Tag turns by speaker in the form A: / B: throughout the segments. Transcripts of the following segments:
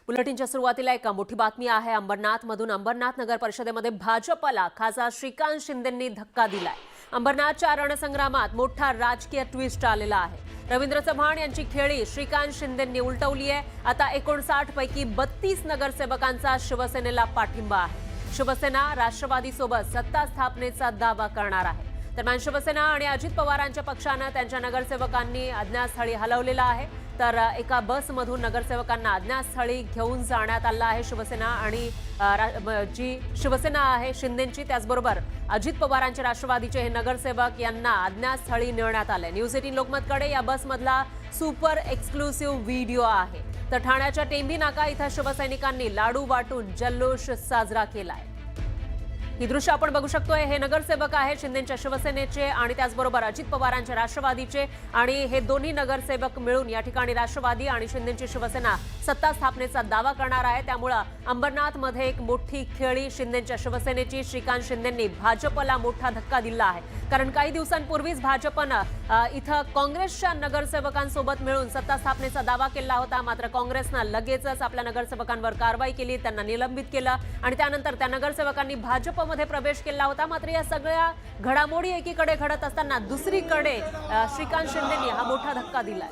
A: बुलेटिनच्या सुरुवातीला एक मोठी बातमी आहे। अंबरनाथमधून अंबरनाथ नगर परिषदेमध्ये भाजपला खासदार श्रीकांत शिंदेंनी धक्का दिलाय। अंबरनाथच्या रणसंग्रामात मोठा राजकीय ट्विस्ट आलेला आहे। रवींद्र चव्हाण यांची खेळी श्रीकांत शिंदेंनी उलटवली आहे। आता 59 पैकी 32 नगरसेवकांचा शिवसेनेला पाठिंबा आहे। शिवसेना राष्ट्रवादी सोबत सत्ता स्थापनेचा दावा करणार आहे। दरम्यान शिवसेना आणि अजित पवारांच्या पक्षाने त्यांच्या नगरसेवकांनी अज्ञातस्थळी हलवलेला आहे। तर एका बसमधून नगरसेवकांना अज्ञातस्थळी घेऊन जाण्यात आलं आहे। शिवसेना आणि जी शिवसेना आहे शिंदेंची, त्याचबरोबर अजित पवारांचे राष्ट्रवादीचे हे नगरसेवक यांना अज्ञातस्थळी नेण्यात आले। न्यूज 18 लोकमतकडे या बसमधला सुपर एक्सक्लुसिव्ह व्हिडिओ आहे। तर ठाण्याच्या टेंभी नाका इथं शिवसैनिकांनी लाडू वाटून जल्लोष साजरा केलाय। ही दृश्य आपण बघू शकतोय। हे नगरसेवक आहेत शिंदेंच्या शिवसेनेचे आणि त्याचबरोबर अजित पवारांच्या राष्ट्रवादीचे, आणि हे दोन्ही नगरसेवक मिळून या ठिकाणी राष्ट्रवादी आणि शिंदेंची शिवसेना सत्ता स्थापनेचा दावा करणार आहे। त्यामुळे अंबरनाथमध्ये एक मोठी खेळी शिंदेंच्या शिवसेनेची। श्रीकांत शिंदेंनी भाजपला मोठा धक्का दिला आहे, कारण काही दिवसांपूर्वीच भाजपनं इथं काँग्रेसच्या नगरसेवकांसोबत मिळून सत्ता स्थापनेचा दावा केला होता। मात्र काँग्रेसनं लगेचच आपल्या नगरसेवकांवर कारवाई केली, त्यांना निलंबित केलं आणि त्यानंतर त्या नगरसेवकांनी भाजपमध्ये प्रवेश केला होता। मात्र या सगळ्या घडामोडी एकीकडे घडत असताना दुसरीकडे श्रीकांत शिंदेंनी हा मोठा धक्का दिलाय।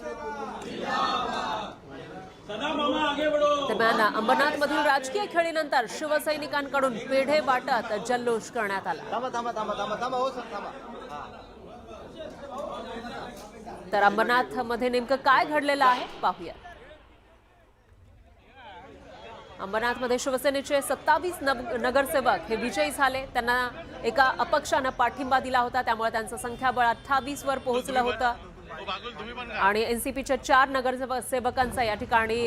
A: दरम्यान अंबरनाथमधील राजकीय खेळीनंतर शिवसैनिकांकडून पेढे वाटत जल्लोष करण्यात आला। तर अंबरनाथमध्ये नेमकं काय घडलेलं आहे पाहूया। अंबरनाथमध्ये शिवसेनेचे 27 नगरसेवक हे विजयी झाले। त्यांना एका अपक्षानं पाठिंबा दिला होता, त्यामुळे त्यांचं संख्याबळ 28 वर पोहोचलं होतं आणि एनसीपीच्या 4 नगरसेवकांचा या ठिकाणी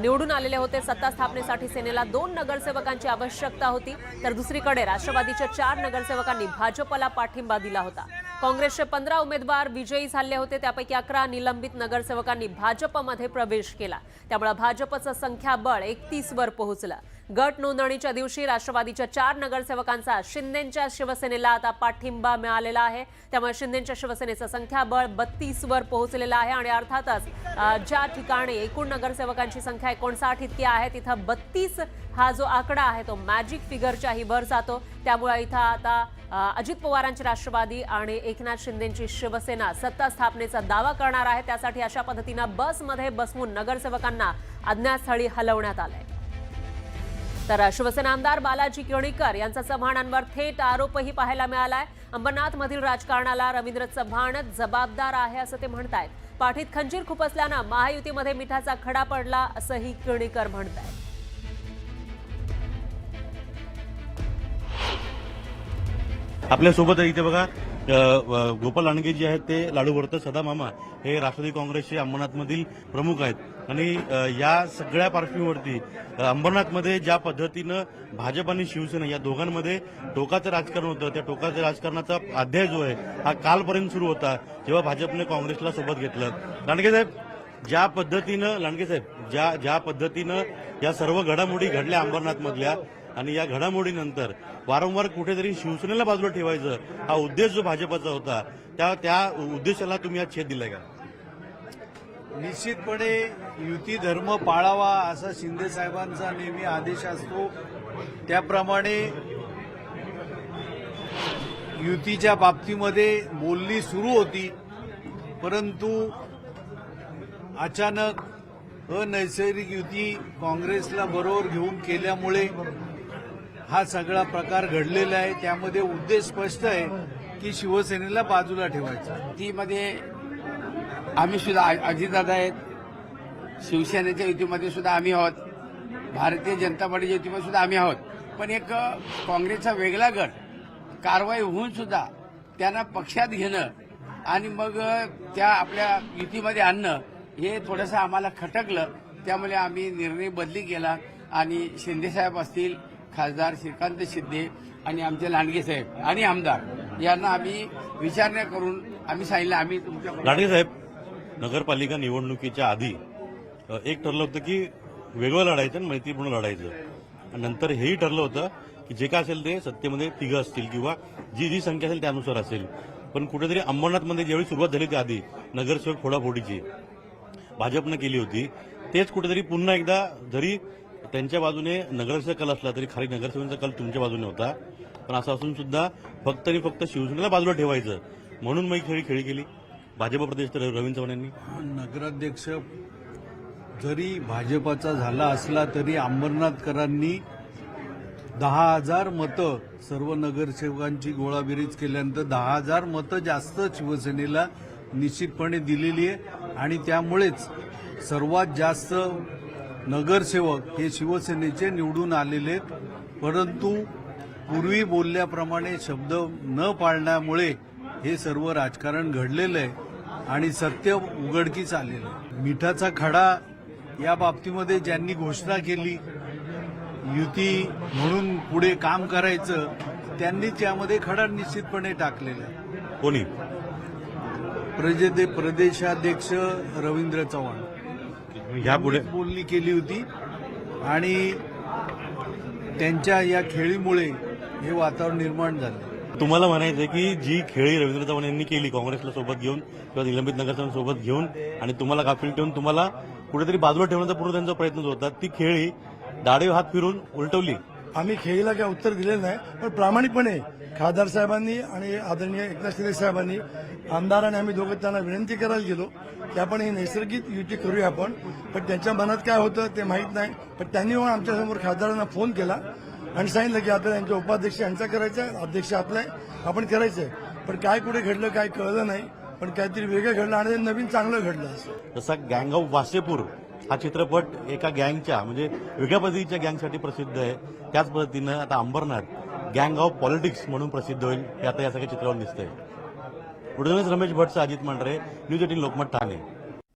A: निवडून आलेले होते। सत्ता स्थापनेसाठी सेनेला 2 नगरसेवकांची आवश्यकता होती, तर दुसरीकडे राष्ट्रवादीच्या 4 नगरसेवकांनी भाजपला पाठिंबा दिला होता। काँग्रेसचे 15 उमेदवार विजयी झाले होते, त्यापैकी 11 निलंबित नगरसेवकांनी भाजपमध्ये प्रवेश केला। त्यामुळे भाजपचं संख्याबळ 31 वर पोहोचलं। गट नोंदणीच्या दिवशी राष्ट्रवादीच्या 4 नगरसेवकांचा शिंदेंच्या शिवसेनेला आता पाठिंबा मिळालेला आहे। त्यामुळे शिंदेंच्या शिवसेनेचं संख्याबळ 32 वर पोहोचलेलं आहे आणि अर्थातच ज्या ठिकाणी एकूण नगरसेवकांची संख्या 59 इतकी आहे, तिथं 32 हा जो आकडा आहे तो मॅजिक फिगरच्याही वर जातो। त्यामुळे इथं आता अजित पवारांची राष्ट्रवादी आणि एकनाथ शिंदेंची शिवसेना सत्ता स्थापनेचा दावा करणार आहे। त्यासाठी अशा पद्धतीनं बसमध्ये बसवून नगरसेवकांना अज्ञातस्थळी हलवण्यात आलंय। तर शिवसेना आमदार बालाजी केळीकर यांचा चव्हाणांवर थेट आरोपही पाहायला मिळालाय। अंबरनाथमधील राजकारणाला रवींद्र चव्हाण जबाबदार आहे असं ते म्हणतायत। पाठीत खंजीर खुपसल्यानं महायुतीमध्ये मिठाचा खडा पडला असंही केळीकर म्हणतायत।
B: आपल्यासोबत इथे बघा गोपाल लांडगे जे आहेत ते लाडू वर्त सदा मामा हे राष्ट्रवादी काँग्रेसचे अंबरनाथमधील प्रमुख आहेत आणि या सगळ्या पार्श्वभूमीवरती अंबरनाथमध्ये ज्या पद्धतीनं भाजप आणि शिवसेना या दोघांमध्ये टोकाचं राजकारण होतं, त्या टोकाच्या राजकारणाचा अध्याय जो आहे हा कालपर्यंत सुरू होता, जेव्हा भाजपने काँग्रेसला सोबत घेतलं। लांडगे साहेब, ज्या पद्धतीनं या सर्व घडामोडी घडल्या अंबरनाथमधल्या आणि या घडामोडीनंतर वारंवार कुठेतरी शिवसेनेला बाजूला ठेवायचं हा उद्देश जो भाजपचा होता, त्या उद्देशाला तुम्ही आज छेद दिलाय का?
C: निश्चितपणे युती धर्म पाळावा असा शिंदे साहेबांचा नेहमी आदेश असतो। त्याप्रमाणे युतीच्या बाबतीमध्ये बोलणी सुरू होती, परंतु अचानक अनैसर्गिक युती काँग्रेसला बरोबर घेऊन केल्यामुळे हा सगळा प्रकार घडलेला आहे। त्यामध्ये उद्देश स्पष्ट आहे की शिवसेनेला बाजूला ठेवायचा।
D: युतीमध्ये आम्ही सुद्धा अजितदादा आहेत, शिवसेनेच्या युतीमध्ये सुद्धा आम्ही आहोत, भारतीय जनता पार्टीच्या युतीमध्ये सुद्धा आम्ही आहोत, पण एक काँग्रेसचा वेगळा गट कारवाई होऊन सुद्धा त्यांना पक्षात घेणं आणि मग त्या आपल्या युतीमध्ये आणणं हे थोडंसं आम्हाला खटकलं। त्यामुळे आम्ही निर्णय बदली केला आणि शिंदेसाहेब असतील, खासदार श्रीकांत शिंदे आणि आमचे लांडगे साहेब आणि आमदार यांना आम्ही विचारणा करून आम्ही सांगितलं आम्ही तुमच्या।
B: लांडगे साहेब, नगरपालिका निवडणुकीच्या आधी एक ठरलं होतं की वेगळं लढायचं आणि मैत्रीपूर्ण लढायचं, आणि नंतर हेही ठरलं होतं की जे काय असेल ते सत्तेमध्ये तिघं असतील किंवा जी संख्या असेल त्यानुसार असेल। पण कुठेतरी अंबरनाथमध्ये ज्यावेळी सुरुवात झाली त्याआधी नगरसेवक फोडाफोडीची भाजपनं केली होती तेच कुठेतरी पुन्हा एकदा, जरी त्यांच्या बाजूने नगरसेवक कल असला तरी खाली नगरसेवकांचा कल तुमच्या बाजूने होता, पण असं असून सुद्धा फक्त आणि फक्त शिवसेनेला बाजूला ठेवायचं म्हणून मग खेळी केली भाजप प्रदेश रवींद्र चव्हाण यांनी.
C: नगराध्यक्ष जरी भाजपाचा झाला असला तरी अंबरनाथकरांनी 10,000 मतं सर्व नगरसेवकांची गोळाबेरीज केल्यानंतर 10,000 मतं जास्त शिवसेनेला निश्चितपणे दिलेली आहे आणि त्यामुळेच सर्वात जास्त नगरसेवक हे शिवसेनेचे निवडून आलेले आहेत. परंतु पूर्वी बोलल्याप्रमाणे शब्द न पाळण्यामुळे हे सर्व राजकारण घडलेलं आहे आणि सत्य उघडकीस आलेलं आहे. मिठाचा खडा या बाबतीमध्ये ज्यांनी घोषणा केली युती म्हणून पुढे काम करायचं, त्यांनीच यामध्ये खडा निश्चितपणे टाकलेला आहे.
B: कोणी?
C: प्रदेशाध्यक्ष रवींद्र चव्हाण
B: यापुढे
C: बोलणी केली होती आणि त्यांच्या या खेळीमुळे हे वातावरण निर्माण झालं.
B: तुम्हाला म्हणायचंय की जी खेळी रवींद्र चव्हाण यांनी केली काँग्रेसला सोबत घेऊन किंवा निलंबित नगरसेवकांसोबत घेऊन आणि तुम्हाला गाफील ठेवून तुम्हाला कुठेतरी बाजूला ठेवण्याचा पूर्ण त्यांचा प्रयत्न जो होता, ती खेळी दाढे हात फिरून उलटवली.
E: आम्ही खेळीला काही उत्तर दिलेलं नाही, पण प्रामाणिकपणे खासदार साहेबांनी आणि आदरणीय एकनाथ शिंदे साहेबांनी आमदारांनी आम्ही दोघं त्यांना विनंती करायला गेलो की आपण ही नैसर्गिक युती करूया आपण, पण त्यांच्या मनात काय होतं ते माहीत नाही. पण त्यांनी आमच्यासमोर खासदारांना फोन केला आणि सांगितलं की आता त्यांच्या उपाध्यक्ष यांचा करायचा आहे, अध्यक्ष आपला आहे, आपण करायचंय. पण काय कुठे घडलं काय कळलं नाही, पण काहीतरी वेगळं घडलं आणि नवीन चांगलं घडलं असं.
B: जसा गँग ऑफ वासेपूर हा चित्रपट एका गँगच्या म्हणजे वेगळ्या पद्धतीच्या गँगसाठी प्रसिद्ध आहे, त्याच पद्धतीनं आता अंबरनाथ गँग ऑफ पॉलिटिक्स म्हणून प्रसिद्ध होईल हे आता या सगळ्या चित्रावर दिसतंय. पुढे रमेश भट्ट, अजित मांढरे, न्यूज 18 लोकमत ठाणे.